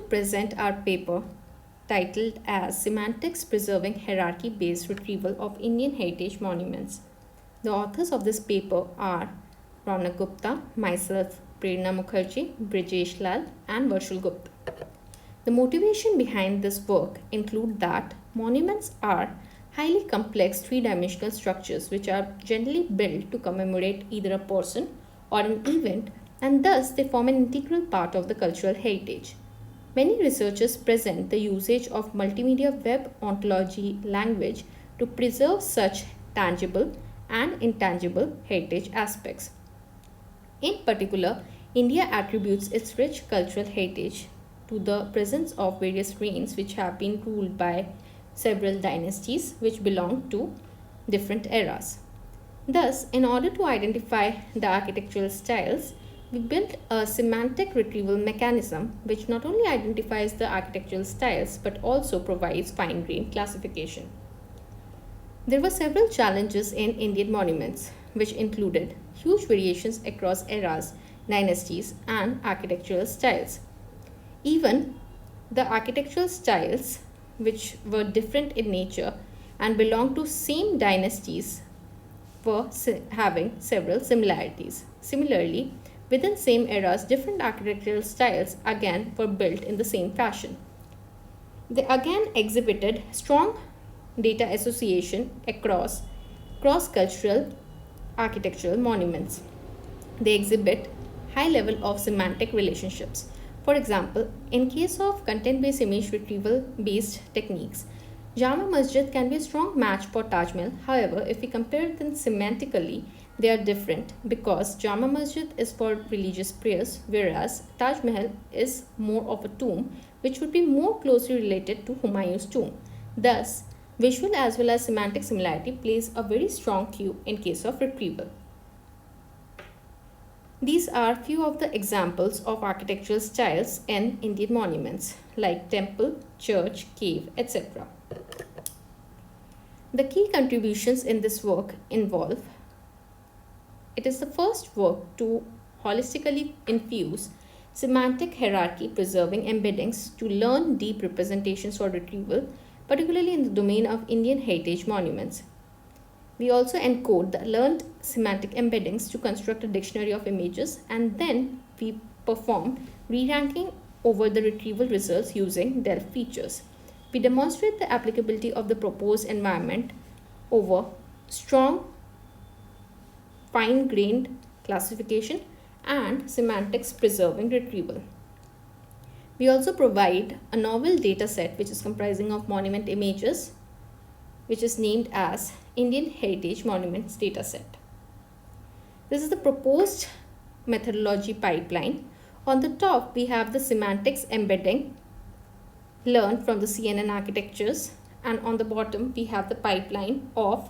present our paper titled as Semantics Preserving Hierarchy-Based Retrieval of Indian Heritage Monuments. The authors of this paper are Ronak Gupta, myself Prerna Mukherjee, Brijesh Lal and Varshul Gupta. The motivation behind this work include that monuments are highly complex three-dimensional structures which are generally built to commemorate either a person or an event, and thus they form an integral part of the cultural heritage. Many researchers present the usage of multimedia web ontology language to preserve such tangible and intangible heritage aspects. In particular, India attributes its rich cultural heritage to the presence of various reigns which have been ruled by several dynasties which belong to different eras. Thus, in order to identify the architectural styles, we built a semantic retrieval mechanism which not only identifies the architectural styles but also provides fine-grained classification. There were several challenges in Indian monuments, which included huge variations across eras, dynasties, and architectural styles. Even the architectural styles, which were different in nature and belonged to same dynasties, were having several similarities. Similarly, within same eras, different architectural styles again were built in the same fashion. They again exhibited strong data association across cross-cultural architectural monuments. They exhibit high level of semantic relationships. For example, in case of content-based image retrieval based techniques, Jama Masjid can be a strong match for Taj Mahal. However, if we compare them semantically, they are different because Jama Masjid is for religious prayers, whereas Taj Mahal is more of a tomb, which would be more closely related to Humayun's tomb. Thus, visual as well as semantic similarity plays a very strong cue in case of retrieval. These are few of the examples of architectural styles in Indian monuments like temple, church, cave, etc. The key contributions in this work involve: it is the first work to holistically infuse semantic hierarchy preserving embeddings to learn deep representations for retrieval, particularly in the domain of Indian heritage monuments. We also encode the learned semantic embeddings to construct a dictionary of images, and then we perform re-ranking over the retrieval results using DELF features. We demonstrate the applicability of the proposed environment over strong, fine-grained classification and semantics preserving retrieval. We also provide a novel data set which is comprising of monument images, which is named as Indian Heritage Monuments Dataset. This is the proposed methodology pipeline. On the top, we have the semantics embedding learned from the CNN architectures, and on the bottom, we have the pipeline of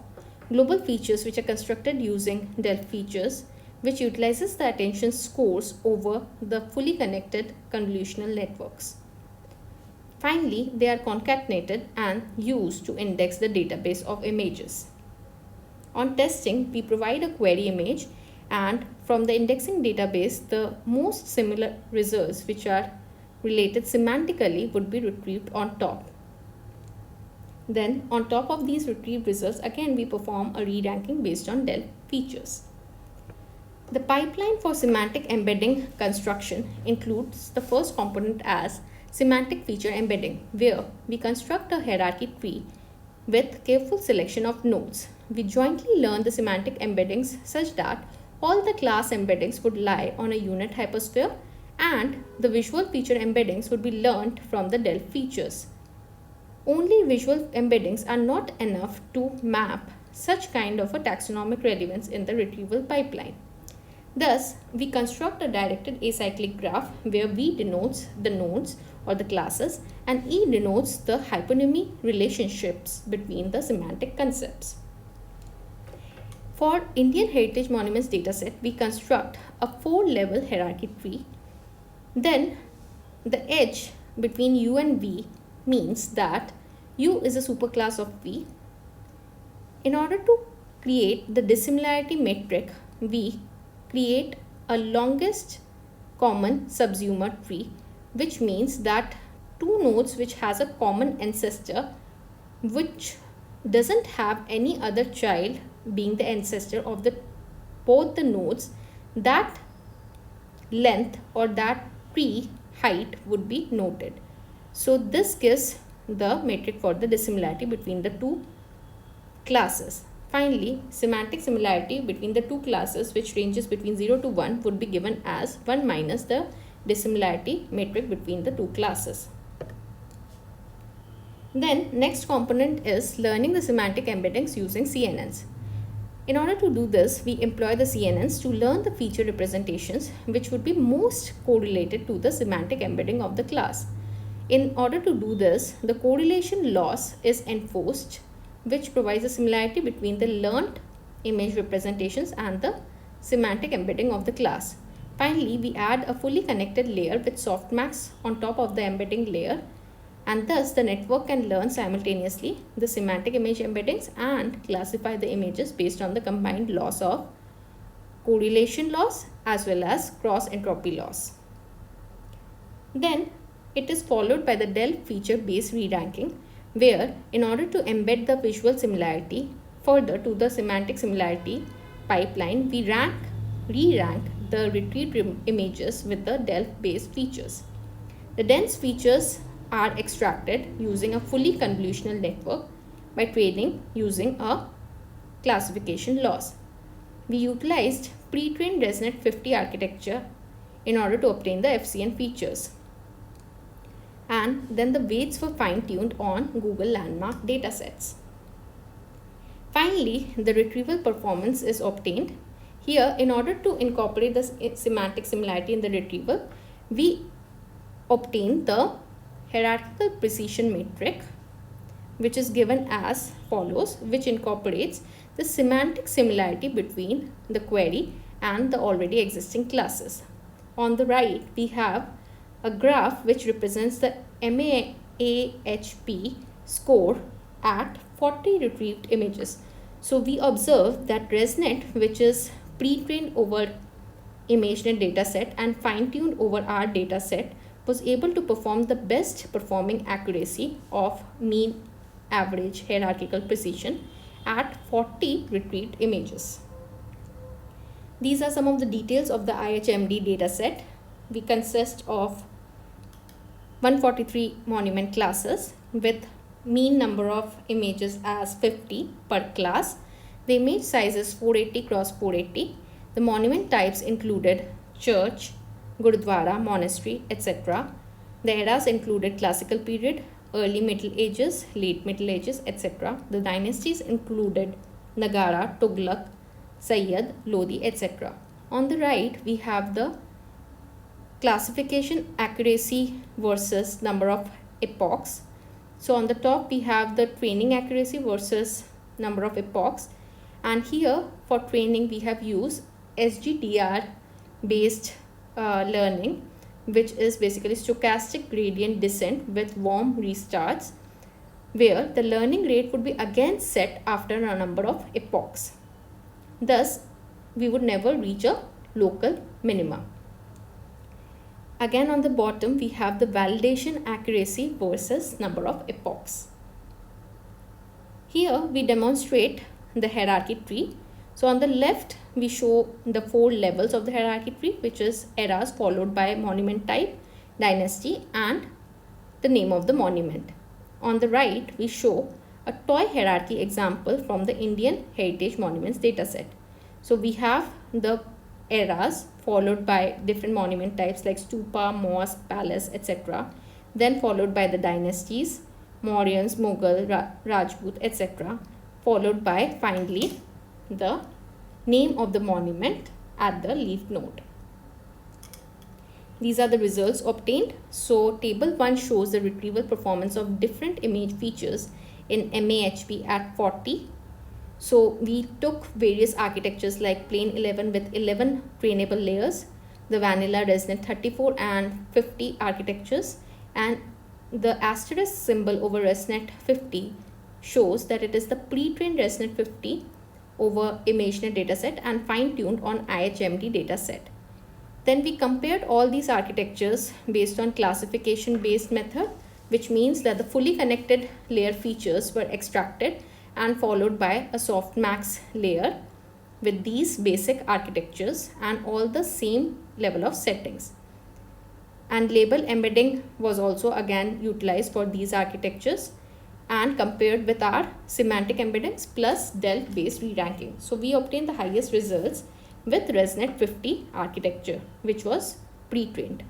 global features which are constructed using DELF features, which utilizes the attention scores over the fully connected convolutional networks. Finally, they are concatenated and used to index the database of images. On testing, we provide a query image, and from the indexing database, the most similar results which are related semantically would be retrieved on top. Then, on top of these retrieved results, again we perform a re-ranking based on DELF features. The pipeline for semantic embedding construction includes the first component as semantic feature embedding, where we construct a hierarchy tree with careful selection of nodes. We jointly learn the semantic embeddings such that all the class embeddings would lie on a unit hypersphere, and the visual feature embeddings would be learned from the DELF features. Only visual embeddings are not enough to map such kind of a taxonomic relevance in the retrieval pipeline. Thus, we construct a directed acyclic graph where V denotes the nodes or the classes and E denotes the hyponymy relationships between the semantic concepts. For Indian Heritage Monuments dataset, we construct a 4-level hierarchy tree. Then, the edge between U and V means that U is a superclass of V. In order to create the dissimilarity metric, we create a longest common subsumer tree, which means that two nodes which has a common ancestor which doesn't have any other child being the ancestor of the both the nodes, that length or that tree height would be noted. So this gives the metric for the dissimilarity between the two classes. Finally, semantic similarity between the two classes, which ranges between 0 to 1, would be given as 1 minus the dissimilarity metric between the two classes. Then next component is learning the semantic embeddings using CNNs. In order to do this, we employ the CNNs to learn the feature representations which would be most correlated to the semantic embedding of the class. In order to do this, the correlation loss is enforced, which provides a similarity between the learned image representations and the semantic embedding of the class. Finally, we add a fully connected layer with softmax on top of the embedding layer, and thus the network can learn simultaneously the semantic image embeddings and classify the images based on the combined loss of correlation loss as well as cross entropy loss. Then it is followed by the DELF feature based re-ranking, where in order to embed the visual similarity further to the semantic similarity pipeline, we re-rank the retrieved images with the DELF based features. The dense features are extracted using a fully convolutional network by training using a classification loss. We utilized pre-trained ResNet 50 architecture in order to obtain the FCN features. And then the weights were fine-tuned on Google Landmark datasets. Finally, the retrieval performance is obtained. Here, in order to incorporate the semantic similarity in the retrieval, we obtain the hierarchical precision metric, which is given as follows, which incorporates the semantic similarity between the query and the already existing classes. On the right, we have a graph which represents the MAHP score at 40 retrieved images. So we observe that ResNet, which is pre-trained over ImageNet dataset and fine-tuned over our dataset, was able to perform the best performing accuracy of mean average hierarchical precision at 40 retrieved images. These are some of the details of the IHMD dataset. We consist of 143 monument classes with mean number of images as 50 per class. The image size is 480 cross 480. The monument types included church, Gurudwara, monastery, etc. The eras included classical period, early Middle Ages, late Middle Ages, etc. The dynasties included Nagara, Tughlaq, Sayyid, Lodi, etc. On the right, we have the classification accuracy versus number of epochs. So on the top, we have the training accuracy versus number of epochs. And here for training, we have used SGDR based learning, which is basically stochastic gradient descent with warm restarts, where the learning rate would be again set after a number of epochs. Thus, we would never reach a local minima. Again, on the bottom, we have the validation accuracy versus number of epochs. Here, we demonstrate the hierarchy tree. So on the left, we show the 4 levels of the hierarchy tree, which is eras followed by monument type, dynasty, and the name of the monument. On the right, we show a toy hierarchy example from the Indian Heritage Monuments dataset. So we have the eras followed by different monument types like stupa, mosque, palace, etc. Then followed by the dynasties, Mauryans, Mughal, Rajput, etc. Followed by finally the name of the monument at the leaf node. These are the results obtained. So table 1 shows the retrieval performance of different image features in MAHP at 40. So we took various architectures like Plain 11 with 11 trainable layers, the vanilla ResNet 34 and 50 architectures, and the asterisk symbol over ResNet 50 shows that it is the pre-trained ResNet 50 over ImageNet dataset and fine-tuned on IHMD dataset. Then we compared all these architectures based on classification based method which means that the fully connected layer features were extracted and followed by a softmax layer with these basic architectures and all the same level of settings. And label embedding was also again utilized for these architectures and compared with our semantic embeddings plus DELF based re-ranking. So we obtained the highest results with ResNet 50 architecture, which was pre-trained.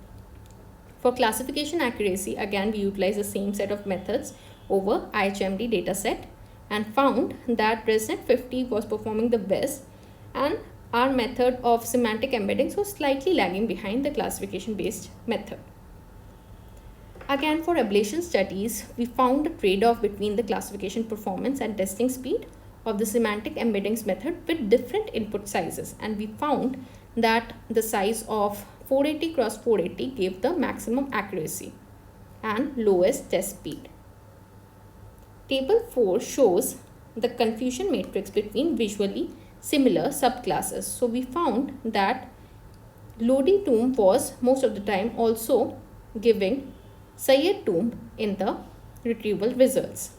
For classification accuracy, again we utilize the same set of methods over IHMD dataset and found that ResNet 50 was performing the best, and our method of semantic embeddings was slightly lagging behind the classification based method. Again, for ablation studies, we found a trade-off between the classification performance and testing speed of the semantic embeddings method with different input sizes, and we found that the size of 480 cross 480 gave the maximum accuracy and lowest test speed. Table 4 shows the confusion matrix between visually similar subclasses. So we found that Lodi tomb was most of the time also giving Sayyid tomb in the retrieval results.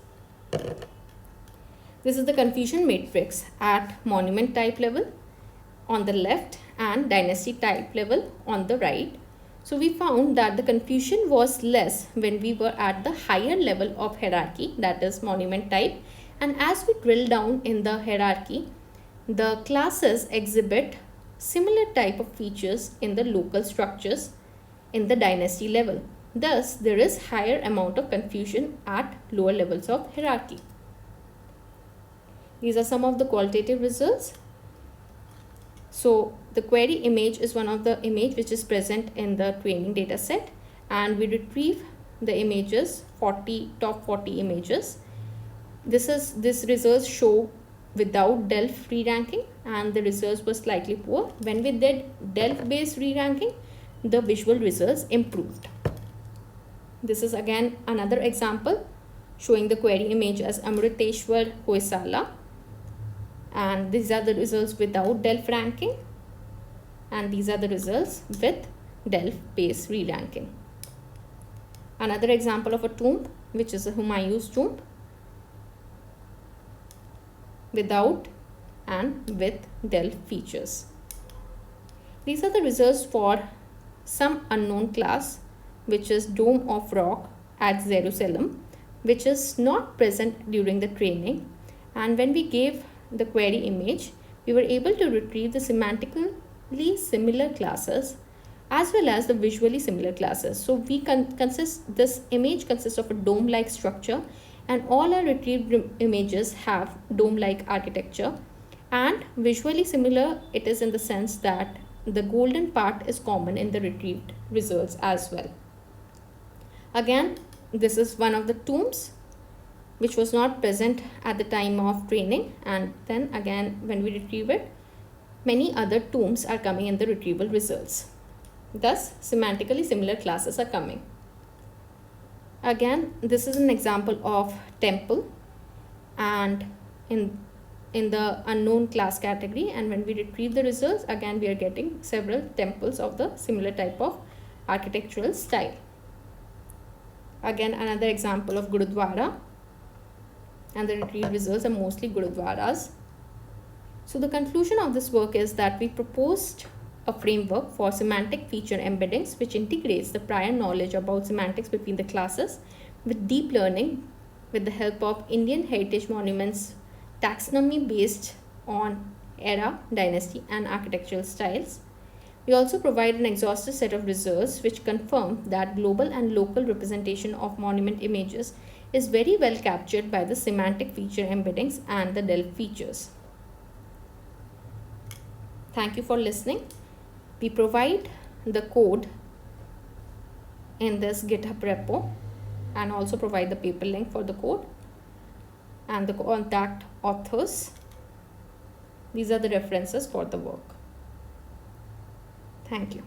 This is the confusion matrix at monument type level on the left and dynasty type level on the right. So we found that the confusion was less when we were at the higher level of hierarchy, that is monument type, and as we drill down in the hierarchy, the classes exhibit similar type of features in the local structures in the dynasty level. Thus, there is higher amount of confusion at lower levels of hierarchy. These are some of the qualitative results. So, the query image is one of the image which is present in the training data set, and we retrieve the images, top 40 images. This results show without DELF re-ranking, and the results were slightly poor. When we did DELF based re-ranking, the visual results improved. This is again another example showing the query image as Amriteshwar Hoysala, and these are the results without DELF ranking, and these are the results with DELF based re-ranking. Another example of a tomb which is a Humayun's tomb without and with DELF features. These are the results for some unknown class which is Dome of Rock at Jerusalem, which is not present during the training, and when we gave the query image, we were able to retrieve the semantically similar classes as well as the visually similar classes. So we this image consists of a dome-like structure, and all our retrieved images have dome-like architecture, and visually similar it is in the sense that the golden part is common in the retrieved results as well. Again, this is one of the tombs which was not present at the time of training, and then again when we retrieve it, many other tombs are coming in the retrieval results. Thus, semantically similar classes are coming. Again, this is an example of temple, and in the unknown class category, and when we retrieve the results, again we are getting several temples of the similar type of architectural style. Again, another example of Gurudwara, and the retrieved results are mostly Gurudwaras. So the conclusion of this work is that we proposed a framework for semantic feature embeddings which integrates the prior knowledge about semantics between the classes with deep learning with the help of Indian heritage monuments taxonomy based on era, dynasty and architectural styles. We also provide an exhaustive set of results which confirm that global and local representation of monument images is very well captured by the semantic feature embeddings and the DELF features. Thank you for listening. We provide the code in this GitHub repo and also provide the paper link for the code and the contact authors. These are the references for the work. Thank you.